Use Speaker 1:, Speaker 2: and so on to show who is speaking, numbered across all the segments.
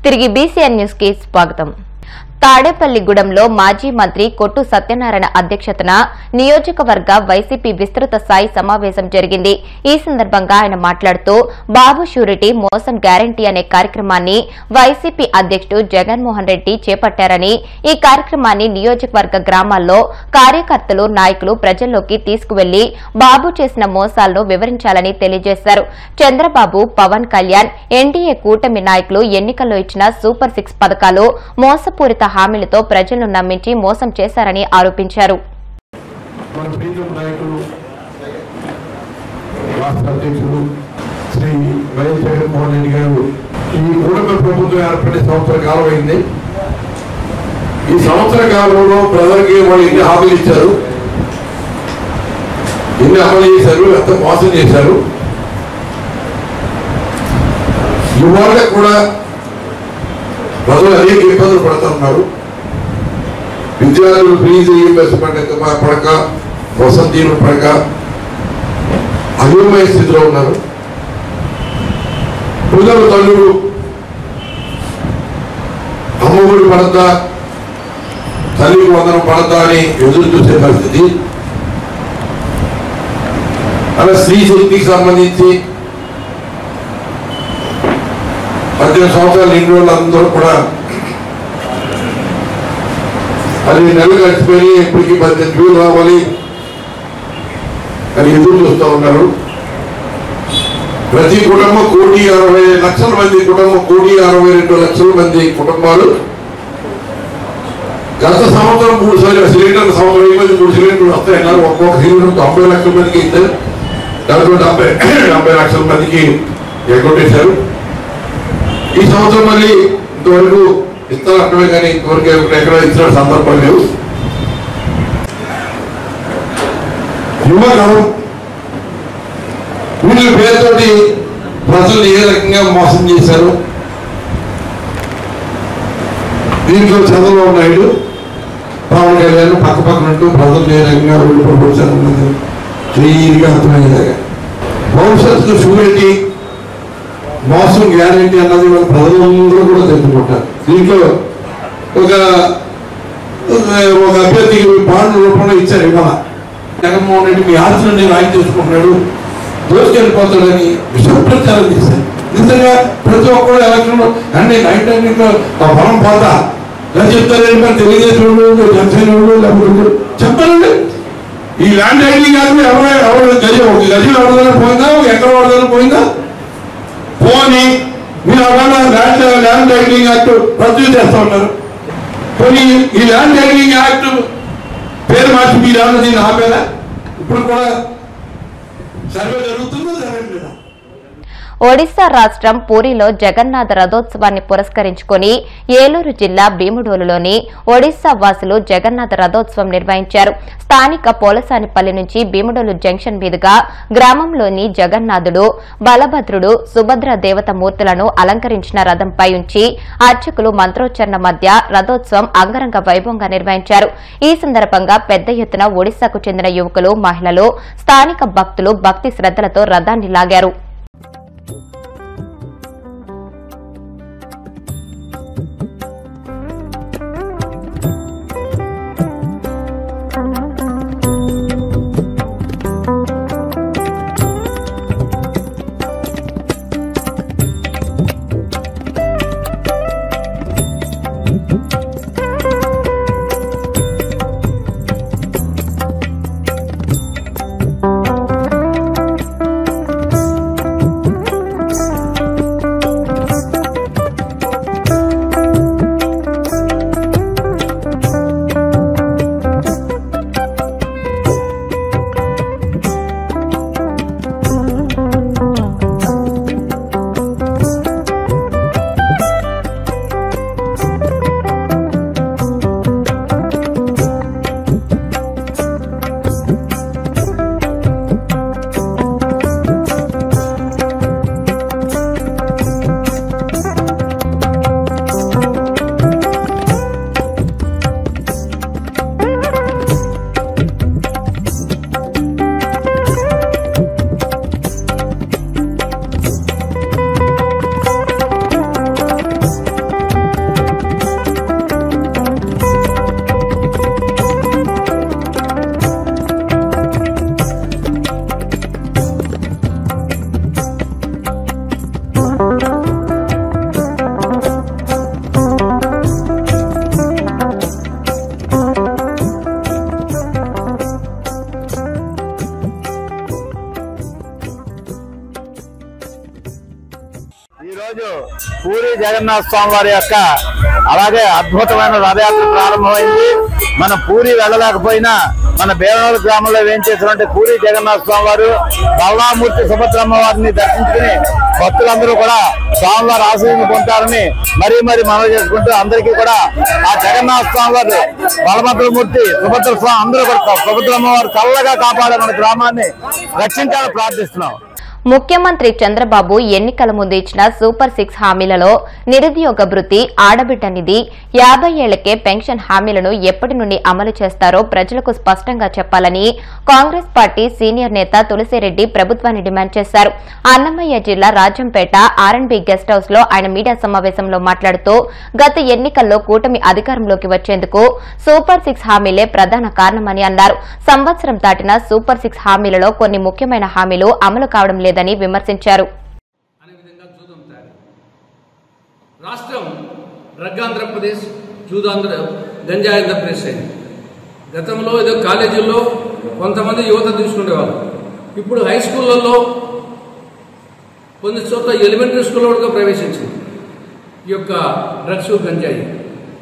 Speaker 1: తిరిగి BCN news కి స్వాగతం. తాడేపల్లిగూడెంలో మాజీ మంత్రి కొట్టు సత్యనారాయణ అధ్యక్షతన నియోజకవర్గ వైసీపీ విస్తృత స్థాయి సమావేశం జరిగింది. ఈ సందర్భంగా ఆయన మాట్లాడుతూ బాబు షూరిటీ మోసం గ్యారంటీ అనే కార్యక్రమాన్ని వైసీపీ అధ్యక్షుడు జగన్మోహన్ రెడ్డి చేపట్టారని, ఈ కార్యక్రమాన్ని నియోజకవర్గ గ్రామాల్లో కార్యకర్తలు, నాయకులు ప్రజల్లోకి తీసుకువెళ్లి బాబు చేసిన మోసాలను వివరించాలని తెలియజేశారు. చంద్రబాబు, పవన్ కళ్యాణ్, ఎన్డీఏ కూటమి నాయకులు ఎన్నికల్లో ఇచ్చిన సూపర్ 6 పథకాలు మోసపూరిత హామీలతో ప్రజలను నమ్మించి మోసం చేశారని ఆరోపించారు.
Speaker 2: శ్రీ వైఎస్ జగన్మోహన్ రెడ్డి గారు ఈ కూటమి ప్రభుత్వం ఏర్పడి సంవత్సర కాలం అయింది. ఈ సంవత్సర కాలంలో ప్రజలకి వాళ్ళు ఎన్ని హామీలు ఇచ్చారు, ఎన్ని అమలు చేశారు, ఎంత మోసం చేశారు. ఇవాళ కూడా ప్రజలు అనేక ఇబ్బందులు పడుతున్నారు. విద్యార్థులు ఫీజు రీయింబర్స్ పడక, వసంతీలు పడక అయోమయ స్థితిలో ఉన్నారు. పిల్లల తల్లులు అమ్మఒడి పడద్దా, తల్లికి వందనం పడద్దా అని ఎదురు చూసే పరిస్థితి. అలా స్త్రీ శక్తికి సంబంధించి 18 సంవత్సరాలు నిండి వాళ్ళందరూ కూడా 10 నెలలు గడిచిపోయి ఇప్పటికీ 18 రావాలి అని ఎదురు చూస్తూ ఉన్నారు. ప్రతి కుటుంబం 1,60,00,000 మంది కుటుంబం, 1,62,00,000 మంది కుటుంబాలు గత సంవత్సరం 3 సిలిండర్లు, సంవత్సరం 3 సిలిండర్లు వస్తాయన్నారు. ఒక్కొక్క సిలిండర్ 90 లక్షల మందికి ఇచ్చారు. దాంట్లో 70 లక్షల మందికి ఎగ్గొట్టేశారు. ఈ సంవత్సరం మళ్ళీ ఇంతవరకు ఇస్తారు అక్కడే, కానీ ఇంతవరకు ఎక్కడ ఇచ్చిన సందర్భం లేవు. యువగణం వీళ్ళ పేరుతోటి ప్రజలు ఏ రకంగా మోసం చేశారు. దీంట్లో చంద్రబాబు నాయుడు, పవన్ కళ్యాణ్ పక్కపక్కనంటూ ప్రజలు ఏ రకంగా ఓడిపోవచ్చారన్నది క్లియర్గా అర్థమయ్యేలాగా. భవిష్యత్తు షూరిటీ మోసం గ్యారంటీ అన్నది వాళ్ళ ప్రజలందరూ కూడా తెలుసుకుంటారు. దీంట్లో ఒక అభ్యర్థికి బాండ్ రూపంలో ఇచ్చారు. ఇవాళ జగన్మోహన్ రెడ్డి మీ ఆస్తులను నేను ఆయన చేసుకుంటున్నాడు, దోసుకెళ్ళిపోతాడని విషప్రచారం చేశారు. నిజంగా ప్రతి ఒక్కరు ఎలక్షన్లో అంటే నైట్ టైంలో బలం పోతా ఇలా చెప్తారేంటి, మరి తెలుగుదేశం జనసేన లేకపోతే చెప్పాలండి. ఈ ల్యాండ్ టైటిలింగ్ యాక్ట్ ఎవరు గజం ఎవరిదైనా పోయిందా, ఎక్కడ వాడదాని పోయిందా పోని మీరు అవన్నీ ల్యాండ్ టైటిలింగ్ యాక్ట్ రద్దు చేస్తా ఉన్నారు. పోనీ ఈ ల్యాండ్ టైటిలింగ్ యాక్ట్ పేరు మార్చి మీరు ఏమన్నా దీన్ని ఆపేదా? ఇప్పుడు కూడా సర్వే జరుగుతుందో జరగట్లేదా?
Speaker 1: ఒడిశా రాష్ట్రం పూరిలో జగన్నాథ రథోత్సవాన్ని పురస్కరించుకుని ఏలూరు జిల్లా భీముడోలులోని ఒడిశా వాసులు జగన్నాథ రథోత్సవం నిర్వహించారు. స్థానిక పోలసానిపల్లి నుంచి భీముడోలు జంక్షన్ మీదుగా గ్రామంలోని జగన్నాథుడు, బలభద్రుడు, సుభద్ర దేవత మూర్తులను అలంకరించిన రథంపై ఉంచి అర్చకులు మంత్రోచ్చరణ మధ్య రథోత్సవం అంగరంగ వైభవంగా నిర్వహించారు. ఈ సందర్భంగా పెద్ద ఎత్తున ఒడిశాకు చెందిన యువకులు, మహిళలు, స్థానిక భక్తులు భక్తి శ్రద్దలతో రథాన్ని లాగారు.
Speaker 3: జగన్నాథ స్వామి వారి యొక్క అలాగే అద్భుతమైన రథయాత్ర ప్రారంభమైంది. మనం పూరి వెళ్ళలేకపోయినా మన బేవనూరు గ్రామంలో వేయించేసినటువంటి పూరి జగన్నాథ స్వామి వారు బలరామూర్తి సుభద్రమ్మ వారిని దర్శించుకుని భక్తులందరూ కూడా స్వామివారి ఆశీర్వాదం పొందుతారని మరీ మనవి చేసుకుంటూ అందరికీ కూడా ఆ జగన్నాథ స్వామి వారు బలభద్రమూర్తి సుభద్ర స్వామి అందరూ కూడా సుభద్రమ్మ వారు చల్లగా కాపాడే మన గ్రామాన్ని రక్షించాలని ప్రార్థిస్తున్నాం.
Speaker 1: ముఖ్యమంత్రి చంద్రబాబు ఎన్నికల ముందు ఇచ్చిన సూపర్ 6 హామీలలో నిరుద్యోగ భృతి, ఆడబిడ్డ నిధి, 50 ఏళ్లకే పెన్షన్ హామీలను ఎప్పటి నుండి అమలు చేస్తారో ప్రజలకు స్పష్టంగా చెప్పాలని కాంగ్రెస్ పార్టీ సీనియర్ నేత తులసిరెడ్డి ప్రభుత్వాన్ని డిమాండ్ చేశారు. అన్నమయ్య జిల్లా రాజంపేట ఆర్ఎండ్బి గెస్ట్ హౌస్ లో ఆయన మీడియా సమావేశంలో మాట్లాడుతూ గత ఎన్నికల్లో కూటమి అధికారంలోకి వచ్చేందుకు సూపర్ 6 హామీలే ప్రధాన కారణమని అన్నారు. సంవత్సరం దాటిన సూపర్ 6 హామీలలో కొన్ని ముఖ్యమైన హామీలు అమలు కావడం లేదని విమర్శించారు.
Speaker 4: రాష్ట్రం డ్రగ్ ఆంధ్రప్రదేశ్, జూదాంధ్ర, గంజాయి ఆంధ్రప్రదేశ్ అయింది. గతంలో ఏదో కాలేజీల్లో కొంతమంది యువత తీసుకునేవాళ్ళు. ఇప్పుడు హై స్కూళ్ళల్లో కొన్ని చోట్ల ఎలిమెంటరీ స్కూల్లో కూడా ప్రవేశించింది ఈ యొక్క డ్రగ్స్, గంజాయి.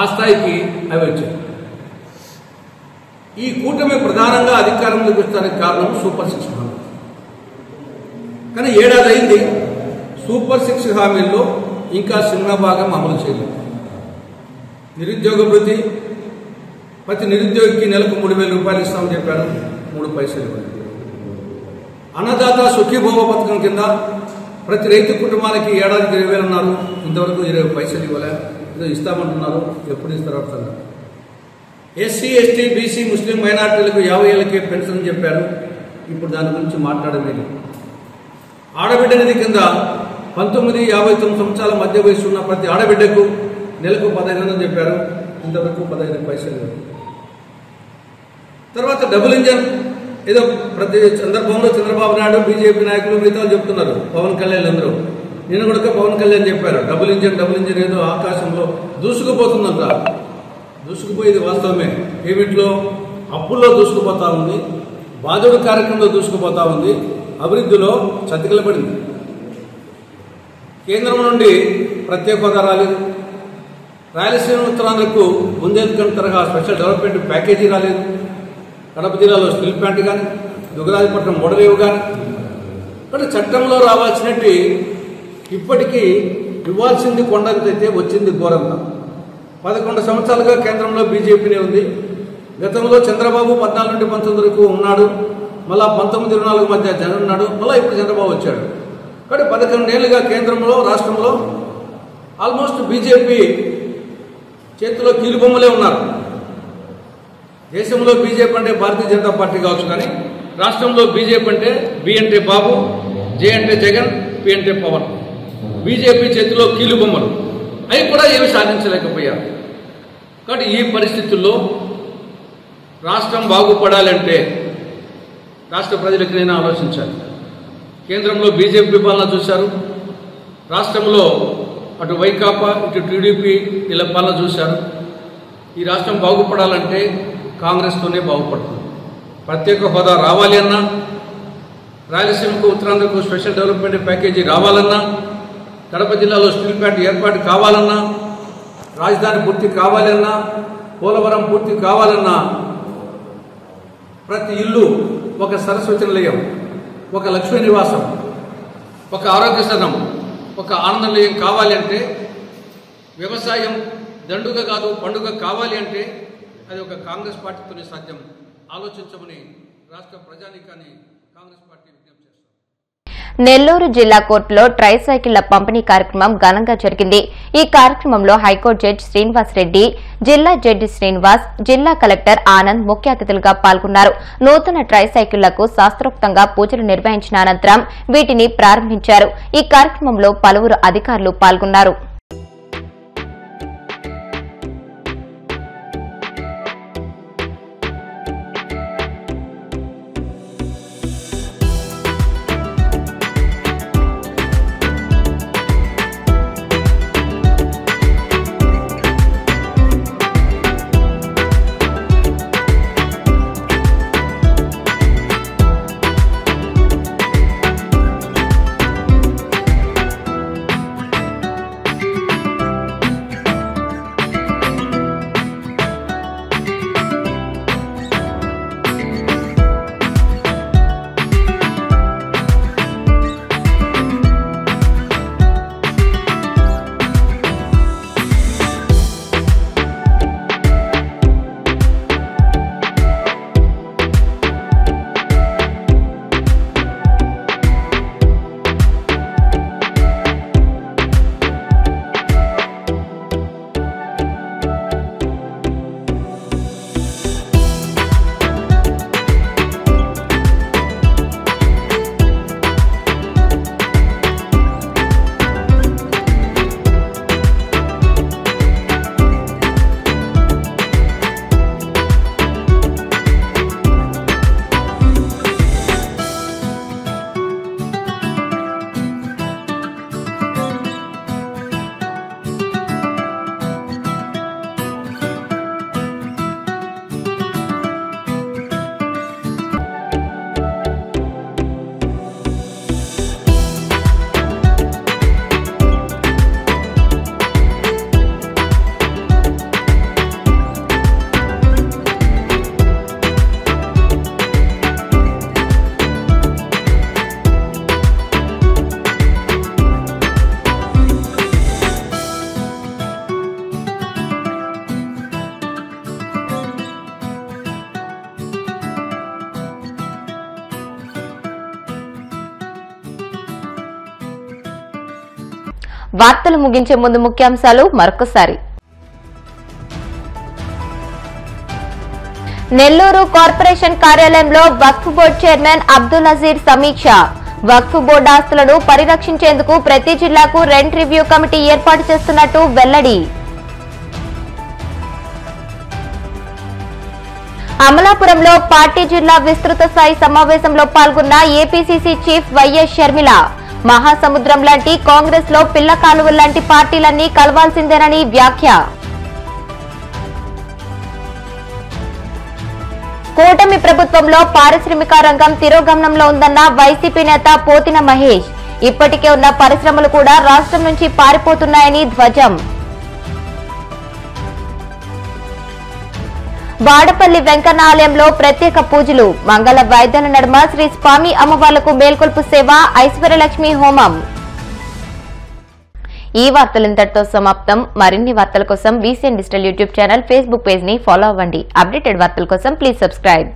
Speaker 4: ఆ స్థాయికి అవి వచ్చాయి. ఈ కూటమి ప్రధానంగా అధికారంలోకి వచ్చడానికి కారణం సూపర్ 6 హామీ. కానీ ఏడాది అయింది, సూపర్ 6 హామీల్లో ఇంకా చిన్న భాగం అమలు చేయలేదు. నిరుద్యోగ భృతి, ప్రతి నిరుద్యోగికి నెలకు 3,000 రూపాయలు ఇస్తామని చెప్పారు, 3 పైసలు ఇవ్వలేదు. అన్నదాత సుఖీభోగ పథకం కింద ప్రతి రైతు కుటుంబానికి ఏడాదికి 20,000 అన్నారు, ఇంతవరకు 20 పైసలు ఇవ్వలే. ఏదో ఇస్తామంటున్నారు, ఎప్పుడు ఇస్తారో అర్థం కాదు. ఎస్సీ, ఎస్టీ, బీసీ, ముస్లిం మైనార్టీలకు 50 ఏళ్లకే పెన్షన్ చెప్పారు, ఇప్పుడు దాని గురించి మాట్లాడమే లేదు. ఆడబిడ్డ నిధి కింద 19-59 సంవత్సరాల మధ్య వయసు ఉన్న ప్రతి ఆడబిడ్డకు నెలకు 15,000 చెప్పారు, ఇంతవరకు 15 పైసలు. తర్వాత డబుల్ ఇంజన్ ఏదో ప్రతి సందర్భంలో చంద్రబాబు నాయుడు, బీజేపీ నాయకులు, మిగతా చెప్తున్నారు, పవన్ కళ్యాణ్ అందరూ. నేను కూడా పవన్ కళ్యాణ్ చెప్పారు, డబుల్ ఇంజన్ ఏదో ఆకాశంలో దూసుకుపోతుందంట. దూసుకుపోయేది వాస్తవమే. ఏమిట్లో అప్పుల్లో దూసుకుపోతా ఉంది, బాధుడు కార్యక్రమంలో దూసుకుపోతా ఉంది, అభివృద్ధిలో చతికిల పడింది. కేంద్రం నుండి ప్రత్యేక హోదా రాలేదు, రాయలసీమ ఉత్తరాంధ్రకు బుందేల్ఖండ్ తరహా స్పెషల్ డెవలప్మెంట్ ప్యాకేజీ రాలేదు, కడప జిల్లాలో స్టీల్ ప్లాంట్ కానీ, దుగరాజపట్నం మోడలేవు కానీ. అంటే చట్టంలో రావాల్సినట్టు ఇప్పటికీ ఇవ్వాల్సింది కొండంతైతే వచ్చింది ఘోరంత. 11 సంవత్సరాలుగా కేంద్రంలో బీజేపీనే ఉంది. గతంలో చంద్రబాబు 14 నుండి 19 వరకు ఉన్నాడు, మళ్ళా 19-24 మధ్య జగన్ ఉన్నాడు, మళ్ళీ ఇప్పుడు చంద్రబాబు వచ్చాడు. కాబట్టి 11 ఏళ్లుగా కేంద్రంలో, రాష్ట్రంలో ఆల్మోస్ట్ బీజేపీ చేతిలో కీలుబొమ్మలే ఉన్నారు. దేశంలో బీజేపీ అంటే భారతీయ జనతా పార్టీ కావచ్చు, కానీ రాష్ట్రంలో బీజేపీ అంటే బి అంటే బాబు, జే అంటే జగన్, పి అంటే పవన్. బీజేపీ చేతిలో కీలుబొమ్మలు, అవి కూడా ఏమి సాధించలేకపోయారు. కాబట్టి ఈ పరిస్థితుల్లో రాష్ట్రం బాగుపడాలంటే రాష్ట్ర ప్రజలకైనా ఆలోచించాలి. కేంద్రంలో బీజేపీ పాలన చూశారు, రాష్ట్రంలో అటు వైకాపా, ఇటు టీడీపీ వీళ్ళ పాలన చూశారు. ఈ రాష్ట్రం బాగుపడాలంటే కాంగ్రెస్తోనే బాగుపడుతుంది. ప్రత్యేక హోదా రావాలి అన్నా, రాయలసీమకు, ఉత్తరాంధ్రకు స్పెషల్ డెవలప్మెంట్ ప్యాకేజీ రావాలన్నా, కడప జిల్లాలో స్టీల్ ప్లాంట్ ఏర్పాటు కావాలన్నా, రాజధాని పూర్తి కావాలన్నా, పోలవరం పూర్తి కావాలన్నా, ప్రతి ఇల్లు ఒక సరస్వతి నిలయం, ఒక లక్ష్మీ నివాసం, ఒక ఆరోగ్య సదనం, ఒక ఆనంద నిలయం కావాలి అంటే, వ్యవసాయం దండుగ కాదు పండుగ కావాలి అంటే అది ఒక కాంగ్రెస్ పార్టీతోనే సాధ్యం. ఆలోచించమని రాష్ట్ర ప్రజానీకాన్ని కాంగ్రెస్ పార్టీ విజ్ఞప్తి చేస్తారు.
Speaker 1: నెల్లూరు జిల్లా కోర్టులో ట్రైసైకిళ్ల పంపిణీ కార్యక్రమం ఘనంగా జరిగింది. ఈ కార్యక్రమంలో హైకోర్టు జడ్జి శ్రీనివాస్ రెడ్డి, జిల్లా జడ్జి శ్రీనివాస్, జిల్లా కలెక్టర్ ఆనంద్ ముఖ్య అతిథులుగా పాల్గొన్నారు. నూతన ట్రైసైకిళ్లకు శాస్త్రోక్తంగా పూజలు నిర్వహించిన అనంతరం వీటిని ప్రారంభించారు. ఈ కార్యక్రమంలో పలువురు అధికారులు పాల్గొన్నారు. వార్తలు ముగించే ముందు ముఖ్యాంశాలు మరొకసారి. నెల్లూరు కార్పొరేషన్ కార్యాలయంలో వక్ఫ్ బోర్డు చైర్మన్ అబ్దుల్ నజీర్ సమీక్ష. వక్ఫ్ బోర్డు ఆస్తులను పరిరక్షించేందుకు ప్రతి జిల్లాకు రెంట్ రివ్యూ కమిటీ ఏర్పాటు చేస్తున్నట్టు వెల్లడి. అమలాపురంలో పార్టీ జిల్లా విస్తృత స్థాయి సమావేశంలో పాల్గొన్న ఏపీసీసీ చీఫ్ వైఎస్ షర్మిల. మహాసముద్రం లాంటి కాంగ్రెస్ లో పిల్ల కాలువల లాంటి పార్టీలన్నీ కలవాల్సిందేనని వ్యాఖ్య. కూటమి ప్రభుత్వంలో పారిశ్రామిక రంగం తిరోగమనంలో ఉందన్న వైసీపీ నేత పోతిన మహేష్. ఇప్పటికే ఉన్న పరిశ్రమలు కూడా రాష్ట్రం నుంచి పారిపోతున్నాయని ధ్వజం. వాడపల్లి వెంకన్న ఆలయంలో ప్రత్యేక పూజలు. మంగళ వాయిద్యాల నడుమ శ్రీ స్వామి అమ్మవార్లకు మేల్కొల్పు సేవ, ఐశ్వర్యలక్ష్మి హోమం. ఈ వార్తలు ఇంతటితో సమాప్తం. మరిన్ని వార్తల కోసం VCN digital YouTube channel, Facebook page ని ఫాలో అవ్వండి. అప్డేటెడ్ వార్తల కోసం ప్లీజ్ సబ్స్క్రైబ్.